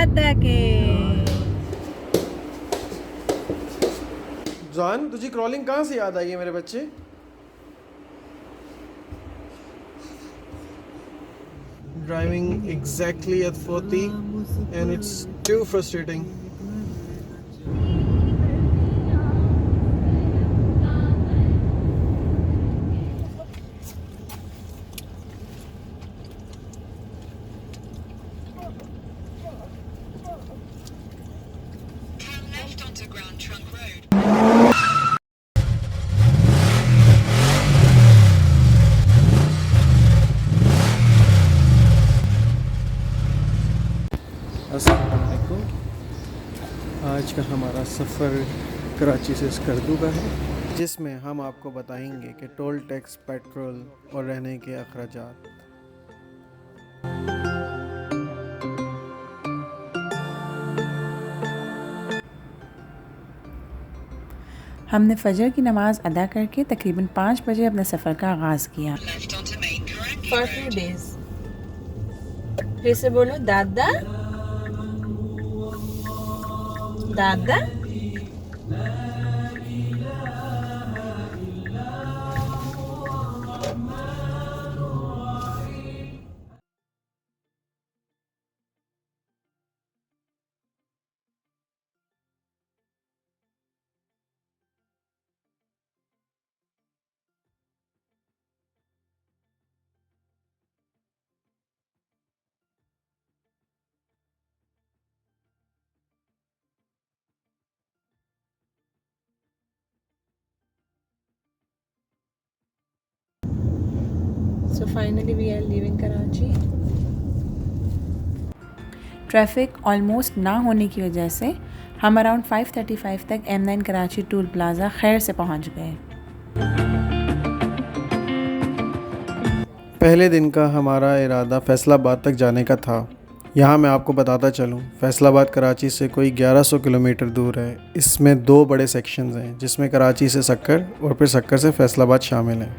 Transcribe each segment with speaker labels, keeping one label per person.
Speaker 1: पटाखे।
Speaker 2: जान, तुझी क्रॉलिंग कहाँ से याद आई है मेरे बच्चे? Driving exactly at 40 and it's too frustrating.
Speaker 3: Turn left onto Grand Trunk Road.
Speaker 2: अस्सलाम वालेकुम। आज का हमारा सफ़र कराची से स्कर्दू का है, जिसमें हम आपको बताएंगे कि टोल टैक्स, पेट्रोल और रहने के अखराजात।
Speaker 1: हमने फजर की नमाज़ अदा करके तकरीबन 5 बजे अपने सफ़र का आगाज़ किया।
Speaker 3: Left onto Main Karangi
Speaker 1: For
Speaker 3: Road.
Speaker 1: few days। फिर से बोलो, दादा दादा। So finally we are leaving Karachi। Traffic almost ना होने की वजह से हम अराउंड 5:35 तक M9 कराची टोल प्लाज़ा खैर से पहुंच गए।
Speaker 2: पहले दिन का हमारा इरादा फैसलाबाद तक जाने का था। यहाँ मैं आपको बताता चलूँ, फैसलाबाद कराची से कोई 1100 किलोमीटर दूर है। इसमें 2 बड़े सेक्शंस हैं, जिसमें कराची से सक्कर और फिर सक्कर से फैसलाबाद शामिल हैं।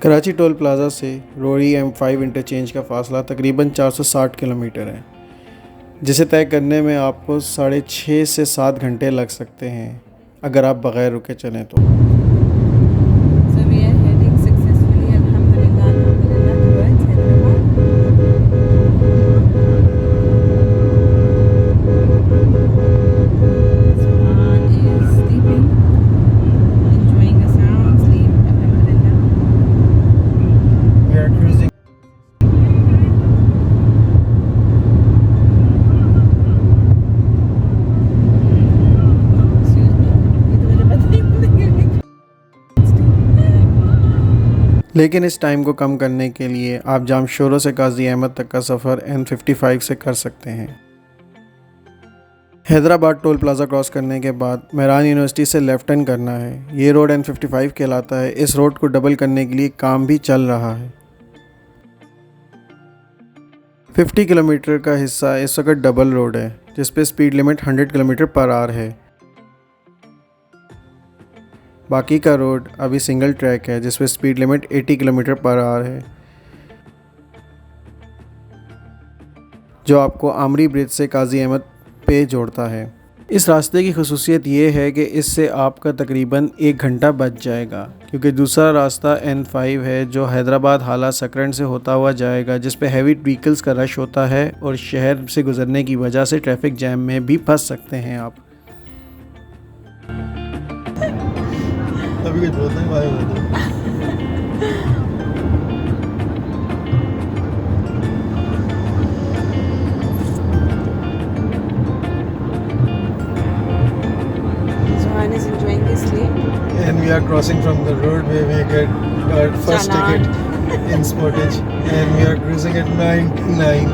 Speaker 2: कराची टोल प्लाज़ा से रोरी M5 इंटरचेंज का फासला तकरीबन 460 किलोमीटर है, जिसे तय करने में आपको 6.5 से 7 घंटे लग सकते हैं अगर आप बग़ैर रुके चलें तो।
Speaker 1: So we are heading successfully, alhamdulillah, towards Hyderabad। Suhan is sleeping, enjoying a sound sleep, alhamdulillah।
Speaker 2: We are cruising.
Speaker 1: Excuse me, ये तो मुझे पता ही नहीं।
Speaker 2: लेकिन इस टाइम को कम करने के लिए आप जामशोरों से काजी अहमद तक का सफ़र N55 से कर सकते हैं। हैदराबाद टोल प्लाज़ा क्रॉस करने के बाद मेहरान यूनिवर्सिटी से लेफ़्ट टर्न करना है। ये रोड N55 कहलाता है। इस रोड को डबल करने के लिए काम भी चल रहा है। 50 किलोमीटर का हिस्सा इस वक्त डबल रोड है, जिस पे speed limit 100 kilometre per hour है। बाकी का रोड अभी सिंगल ट्रैक है, जिस पे speed limit 80 kilometre per hour है, जो आपको आमरी ब्रिज से काजी अहमद पे जोड़ता है। इस रास्ते की खसूसियत ये है कि इससे आपका तकरीबन 1 घंटा बच जाएगा, क्योंकि दूसरा रास्ता N5 है जो हैदराबाद हाला सकरन से होता हुआ जाएगा, जिस पे हैवी व्हीकल्स का रश होता है और शहर से गुजरने की वजह से ट्रैफिक जैम में भी फंस सकते हैं आप। अभी कुछ बोलते हैं भाई।
Speaker 1: Suhan is enjoying his sleep।
Speaker 2: And we are crossing from the road where we get our first
Speaker 1: Challan।
Speaker 2: ticket in Sportage, and we are cruising at 99।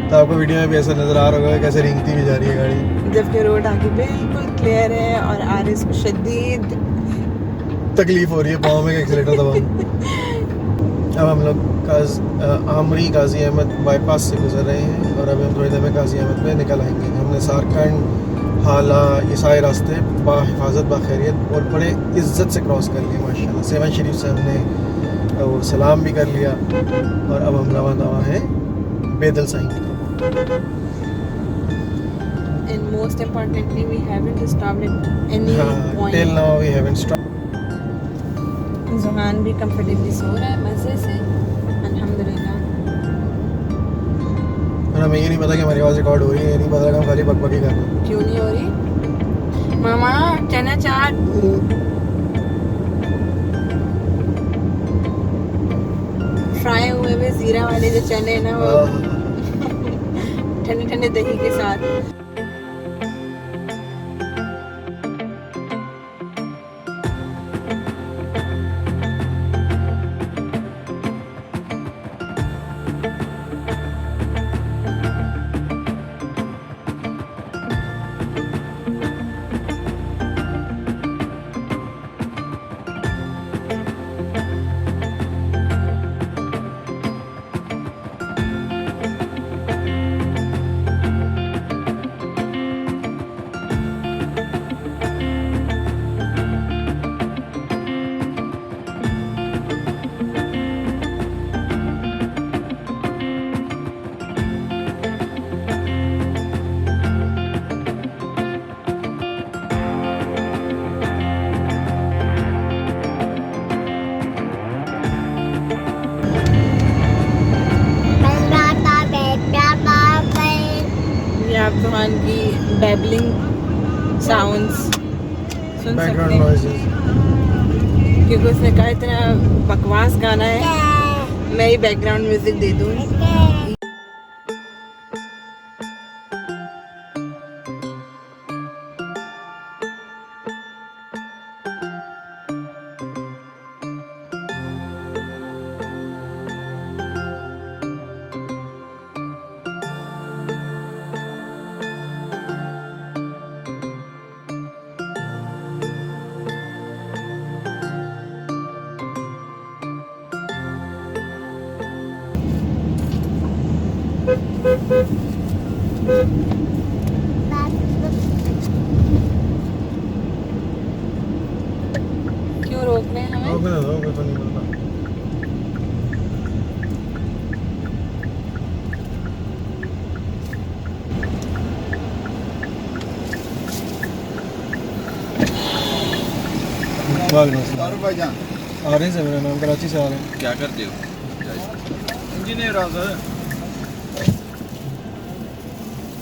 Speaker 2: तो आपको वीडियो में भी ऐसा नज़र आ रहा होगा कैसे रिंगती भी जा रही है गाड़ी,
Speaker 1: जबकि रोड आगे बिल्कुल क्लियर है और आरिस को शदीद
Speaker 2: तकलीफ हो रही है पाँव में एक्सीलेटर दबाने। अब हम लोग आमरी काजी अहमद बाईपास से गुजर रहे हैं और अभी हम थोड़ी देर में काजी अहमद पे निकल आएंगे। हमने सारखंड, हाला ये सारे रास्ते बाहिफाजत बाखैरियत और बड़े इज़्ज़त से क्रॉस कर लिए माशाल्लाह। सेवन शरीफ से हमने वो सलाम भी कर लिया और अब हम रवा दवा है बेदल साईं की तरफ।
Speaker 1: And most importantly, we haven't stopped at any point.
Speaker 2: Till now we haven't stop.
Speaker 1: Juhan भी कंफर्टेबली सो रहा है मज़े से, अल्हम्दुलिल्लाह।
Speaker 2: और हमें ये नहीं पता कि हमारी आवाज़ रिकॉर्ड हो रही है, ये नहीं पता कि हम खाली बकबकी कर रहे हैं।
Speaker 1: क्यों नहीं हो रही? मामा चना चाट। फ्राई हुए हुए जीरा वाले जो चने ना वो ठंडे ठंडे दही के साथ। आप जुहान की बैबलिंग साउंड्स सुन सकते
Speaker 2: बैकग्राउंड
Speaker 1: हैं
Speaker 2: नॉइजेस।
Speaker 1: क्योंकि उसने कहा इतना बकवास गाना है, मैं ही बैकग्राउंड म्यूजिक दे दूँ। क्यों रोक रहे हैं हमें?
Speaker 2: रोकने दो, कोई तो नहीं बोलता। आ रहे हैं मेरा नाम कराची से आ रहे हैं।
Speaker 4: क्या करते हो? इंजीनियर हो सर।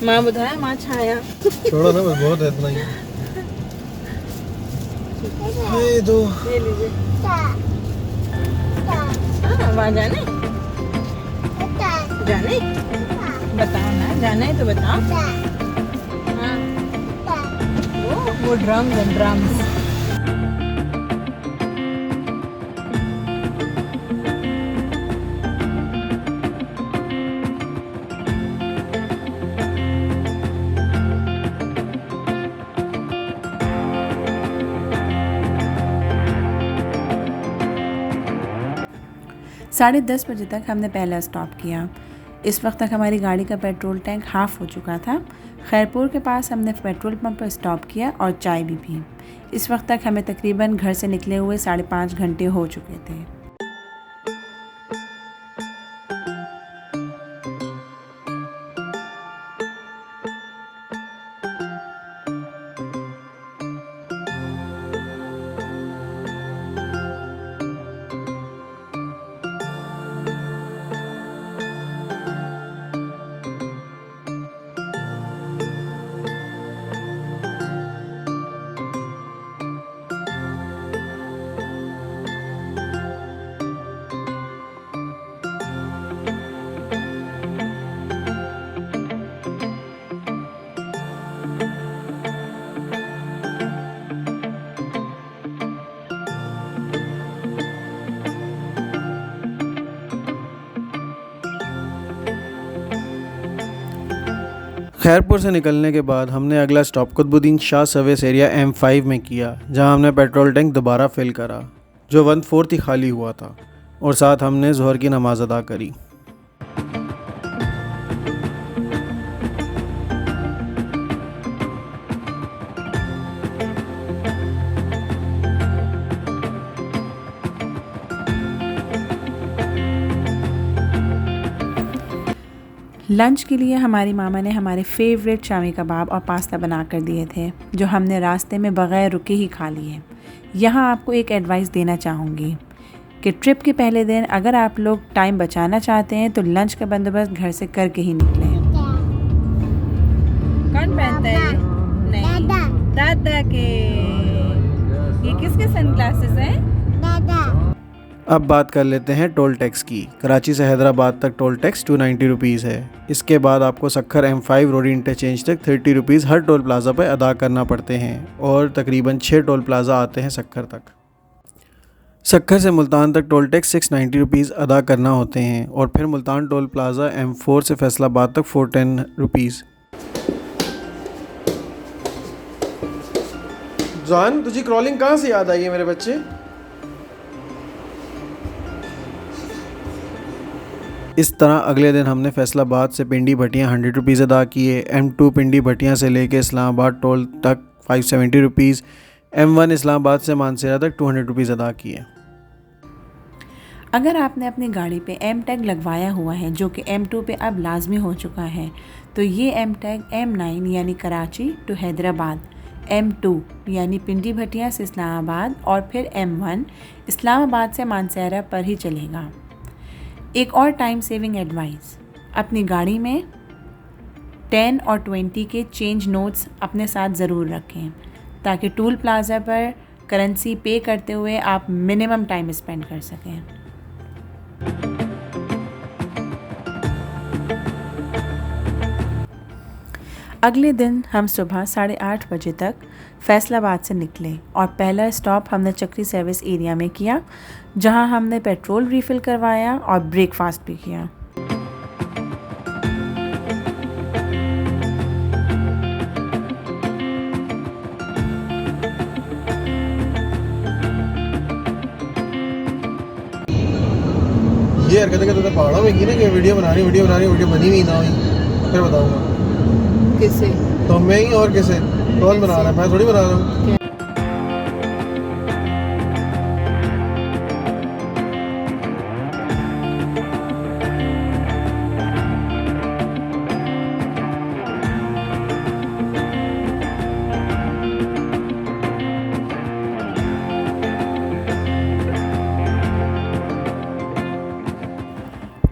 Speaker 1: माँ बुधाया माँ छाया।
Speaker 2: छोड़ो ना, बस बहुत है इतना ही। ये दो
Speaker 1: ले लीजिए। हाँ वहाँ जाने जाने बताओ ना, जाना है तो बताओ। हाँ वो ड्रम्स है, ड्रम्स। साढ़े 10 बजे तक हमने पहला स्टॉप किया। इस वक्त तक हमारी गाड़ी का पेट्रोल टैंक हाफ़ हो चुका था। खैरपुर के पास हमने पेट्रोल पंप पर स्टॉप किया और चाय भी पी। इस वक्त तक हमें तकरीबन घर से निकले हुए 5.5 घंटे हो चुके थे।
Speaker 2: खैरपुर से निकलने के बाद हमने अगला stop Qutubuddin Shah service area M5 में किया, जहां हमने पेट्रोल टैंक दोबारा फिल करा जो 1/4 ही खाली हुआ था, और साथ हमने ज़ोहर की नमाज़ अदा करी।
Speaker 1: लंच के लिए हमारी मामा ने हमारे फेवरेट शामी कबाब और पास्ता बना कर दिए थे, जो हमने रास्ते में बग़ैर रुके ही खा लिए। यहाँ आपको एक एडवाइस देना चाहूँगी कि ट्रिप के पहले दिन अगर आप लोग टाइम बचाना चाहते हैं तो लंच का बंदोबस्त घर से करके ही निकलें। कौन पहनता है? नहीं, दादा के। ये किसके सनग्लासेस हैं?
Speaker 2: अब बात कर लेते हैं टोल टैक्स की। कराची से हैदराबाद तक टोल टैक्स 290 रुपीज़ है। इसके बाद आपको सक्खर M5 रोड इंटरचेंज तक 30 रुपीज़ हर टोल प्लाज़ा पर अदा करना पड़ते हैं और तकरीबन 6 टोल प्लाज़ा आते हैं सक्खर तक। सक्खर से मुल्तान तक टोल टैक्स 690 रुपीज़ अदा करना होते हैं और फिर मुल्तान टोल प्लाज़ा M4 से फैसलाबाद तक 410 रुपीज़। जान, तुझे क्रॉलिंग कहाँ से याद आई है मेरे बच्चे? इस तरह अगले दिन हमने फैसलाबाद से पिंडी भटियाँ 100 रुपीज़ अदा किए। M2 पिंडी भटियाँ से लेके इस्लामाबाद टोल तक 570 रुपीज़। M1 इस्लामाबाद से मानसेरा तक 200 रुपीज़ अदा किए।
Speaker 1: अगर आपने अपनी गाड़ी पे M टैग लगवाया हुआ है, जो कि M2 पे अब लाजमी हो चुका है, तो ये M टैग M9 यानी कराची टू हैदराबाद, M2 यानी पिंडी भटियाँ से इस्लामाबाद और फिर M1 इस्लामाबाद से मानसेरा पर ही चलेगा। एक और टाइम सेविंग एडवाइस, अपनी गाड़ी में 10 और 20 के चेंज नोट्स अपने साथ ज़रूर रखें ताकि टोल प्लाज़ा पर करेंसी पे करते हुए आप मिनिमम टाइम स्पेंड कर सकें। अगले दिन हम सुबह 8:30 बजे तक फैसलाबाद से निकले और पहला स्टॉप हमने चक्री सर्विस एरिया में किया, जहां हमने पेट्रोल रिफ़िल करवाया और ब्रेकफास्ट भी किया।
Speaker 2: ये हरकतें कि तूने पहाड़ों में की ना कि वीडियो बनी नहीं ना हुई, फिर बताऊँगा
Speaker 1: किससे?
Speaker 2: तो मैं ही और किसे? कौन बना रहा है? मैं थोड़ी बना रहा हूँ।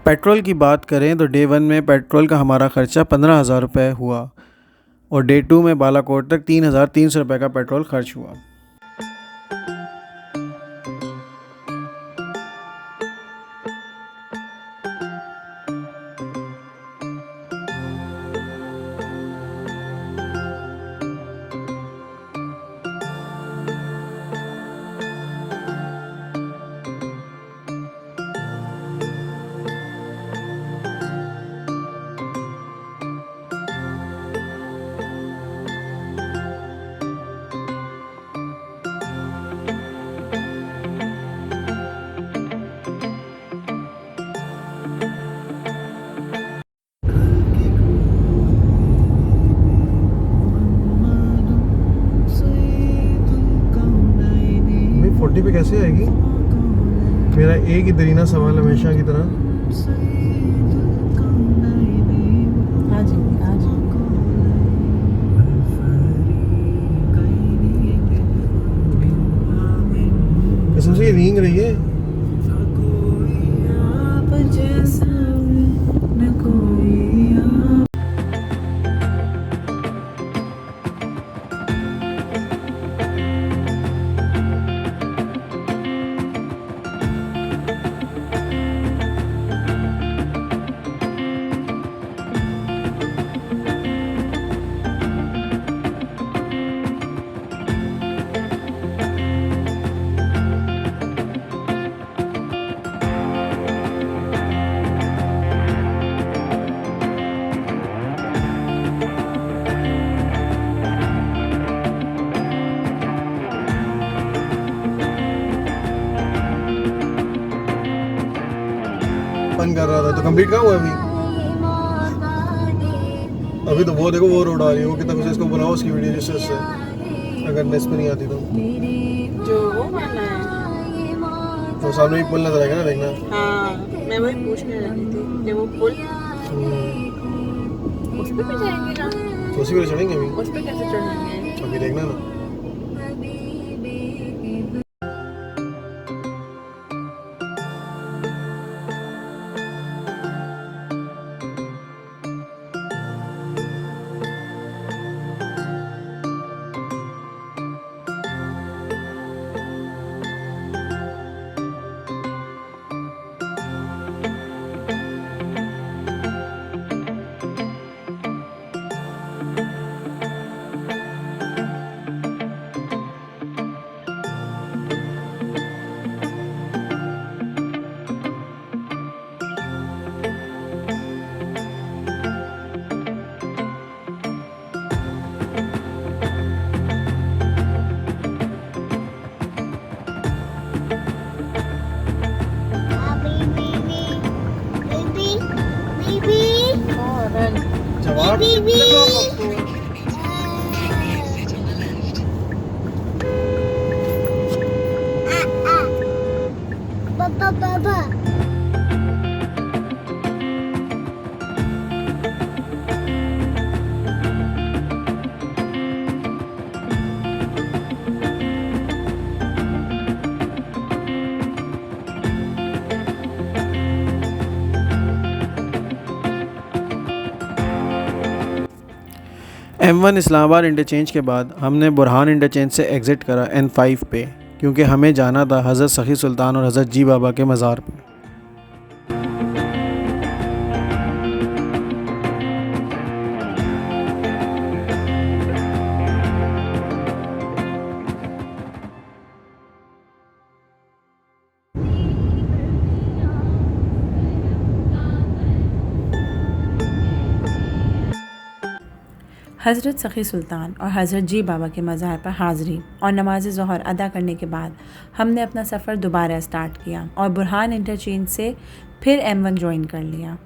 Speaker 2: पेट्रोल की बात करें तो डे 1 में पेट्रोल का हमारा ख़र्चा 15,000 रुपये हुआ और डे 2 में बालाकोट तक 3,300 रुपये का पेट्रोल खर्च हुआ। पे कैसे आएगी? मेरा एक ही दरीना सवाल हमेशा की तरह। कसम से ये रींग रही है। कर रहा था तो कंप्लीट कहाँ हुआ अभी तो वो देखो वो रोड आ रही है, वो कितना कुछ इसको बनाओ उसकी वीडियो जिससे अगर नेस पे नहीं आती तो
Speaker 1: जो वो वाला है
Speaker 2: तो सामने भी पुल नजर आएगा ना, देखना।
Speaker 1: हाँ, मैं वही पूछने लगी थी कि वो पुल उस पे भी जाएंगे ना?
Speaker 2: तो उसी पर चढ़ेंगे अभी।
Speaker 1: उस पे कैसे चढ़ेंगे?
Speaker 2: अभी देखना ना। जवाब
Speaker 5: Baba.
Speaker 2: M1 इस्लामाबाद इंटरचेंज के बाद हमने बुरहान इंटरचेंज से एग्ज़िट करा N5 पे, क्योंकि हमें जाना था हज़रत सखी सुल्तान और हज़रत जी बाबा के मज़ार पे।
Speaker 1: हज़रत सखी सुल्तान और हज़रत जी बाबा के मज़ार पर हाज़िरी और नमाज ज़ोहर अदा करने के बाद हमने अपना सफ़र दोबारा स्टार्ट किया और बुरहान इंटरचेंज से फिर M1 ज्वाइन कर लिया।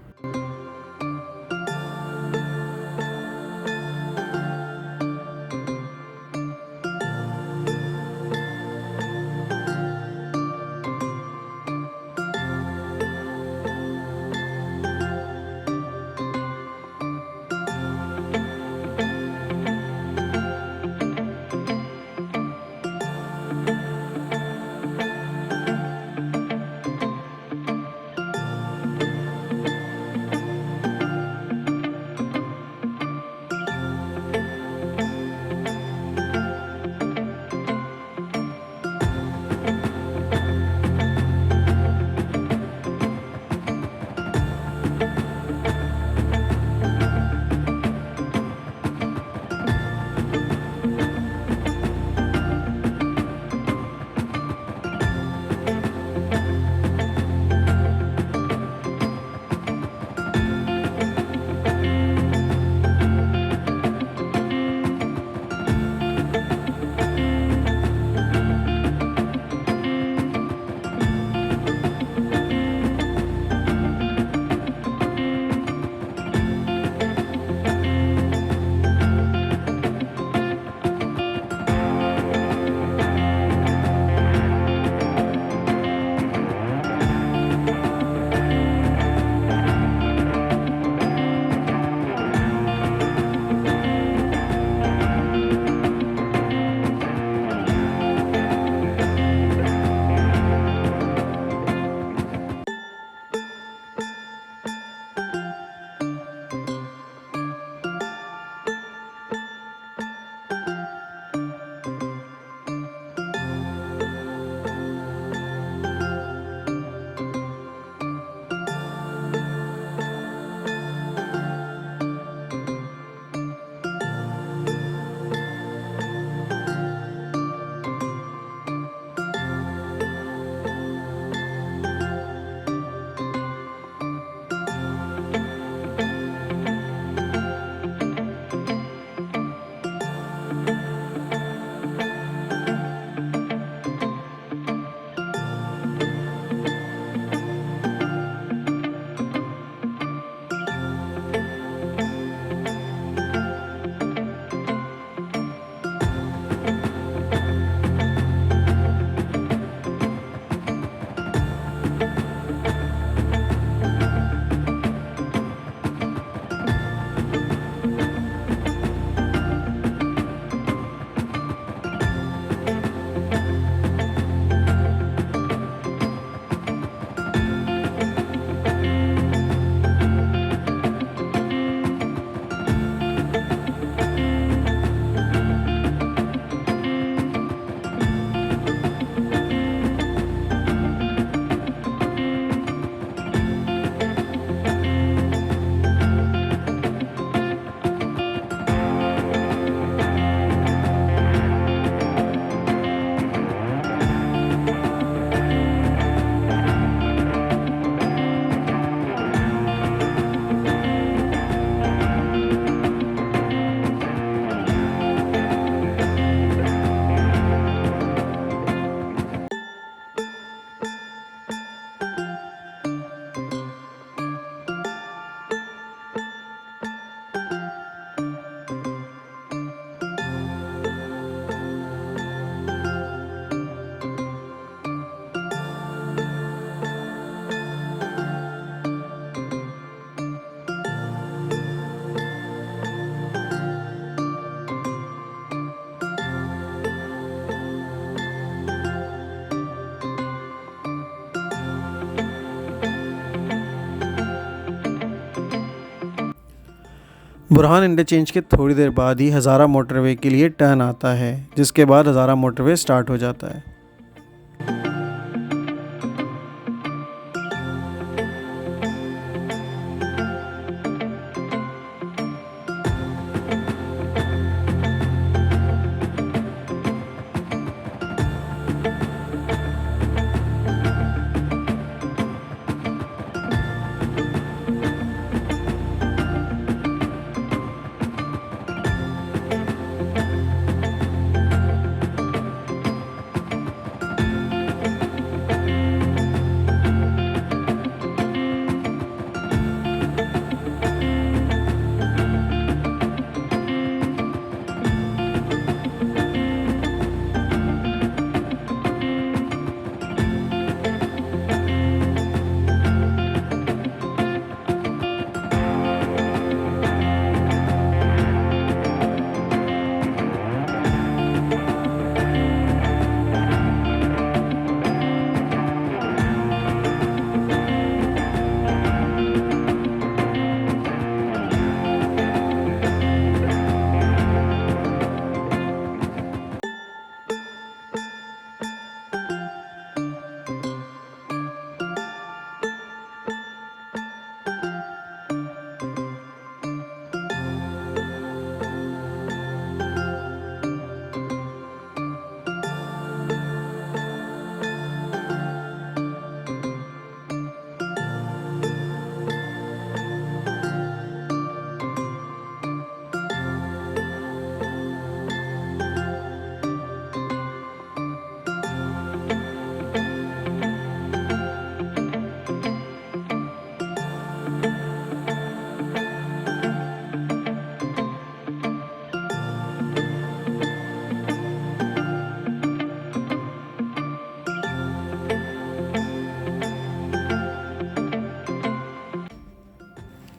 Speaker 2: बुरहान इंटरचेंज के थोड़ी देर बाद ही हज़ारा मोटरवे के लिए टर्न आता है, जिसके बाद हज़ारा मोटरवे स्टार्ट हो जाता है।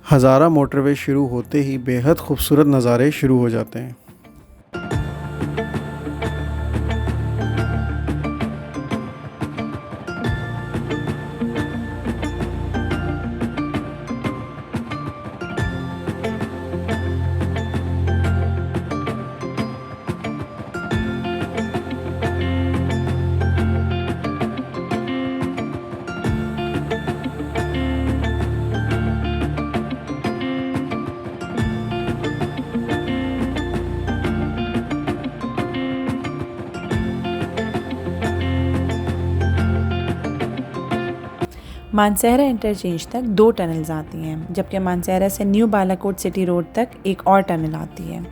Speaker 2: हज़ारा मोटरवे शुरू होते ही बेहद खूबसूरत नज़ारे शुरू हो जाते हैं।
Speaker 1: मानसहरा इंटरचेंज तक 2 टनल्स आती हैं, जबकि मानसहरा से न्यू बालाकोट सिटी रोड तक एक और टनल आती है।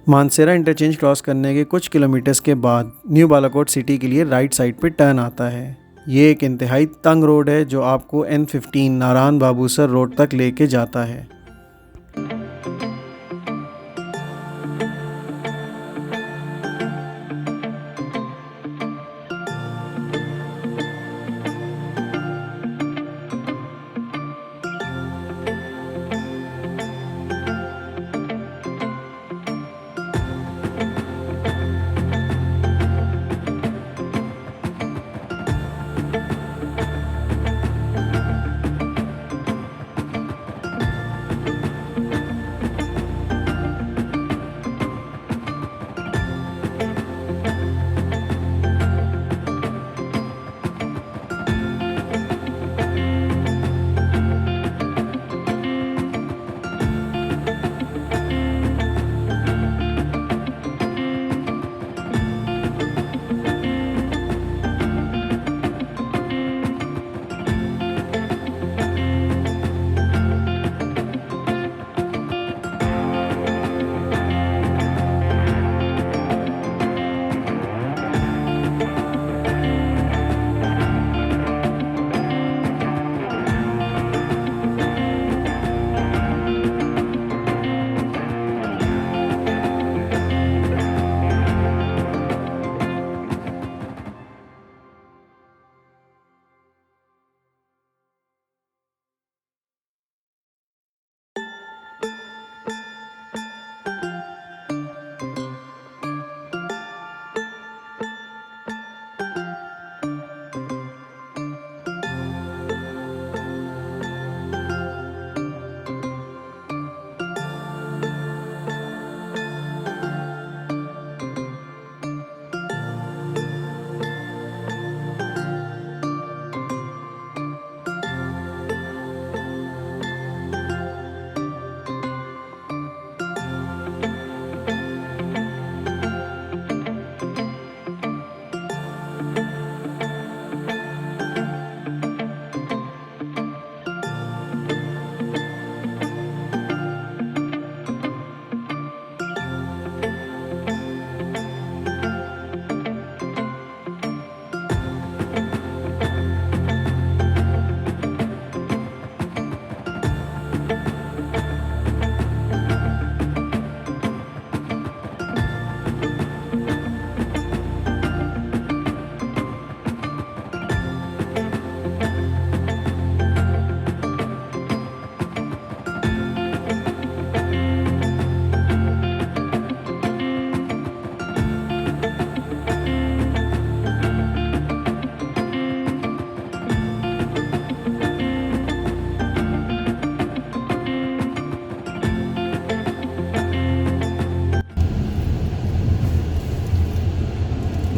Speaker 2: मानसेरा इंटरचेंज क्रॉस करने के कुछ किलोमीटर्स के बाद न्यू बालाकोट सिटी के लिए राइट साइड पे टर्न आता है। ये एक इंतहाई तंग रोड है जो आपको N15 नारायण बाबूसर रोड तक लेके जाता है।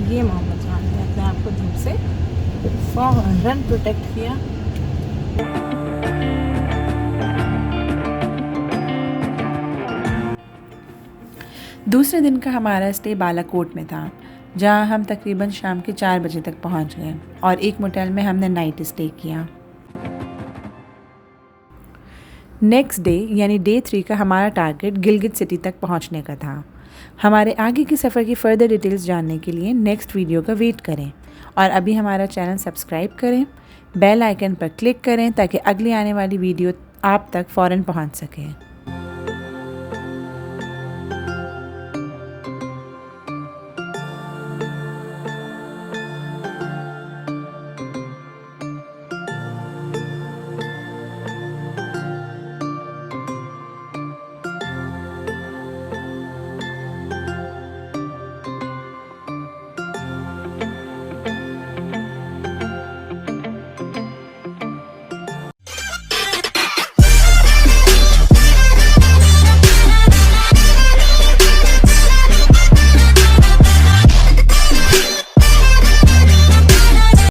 Speaker 1: ये मोहम्मद जान ने अपने आप को धूप से फौरन प्रोटेक्ट किया। दूसरे दिन का हमारा स्टे बालाकोट में था, जहां हम तकरीबन शाम के 4 बजे तक पहुंच गए और एक मोटेल में हमने नाइट स्टे किया। नेक्स्ट डे यानी डे 3 का हमारा टारगेट गिलगित सिटी तक पहुंचने का था। हमारे आगे की सफ़र की फ़र्दर डिटेल्स जानने के लिए नेक्स्ट वीडियो का वेट करें और अभी हमारा चैनल सब्सक्राइब करें, बेल आइकन पर क्लिक करें ताकि अगली आने वाली वीडियो आप तक फ़ौरन पहुंच सके।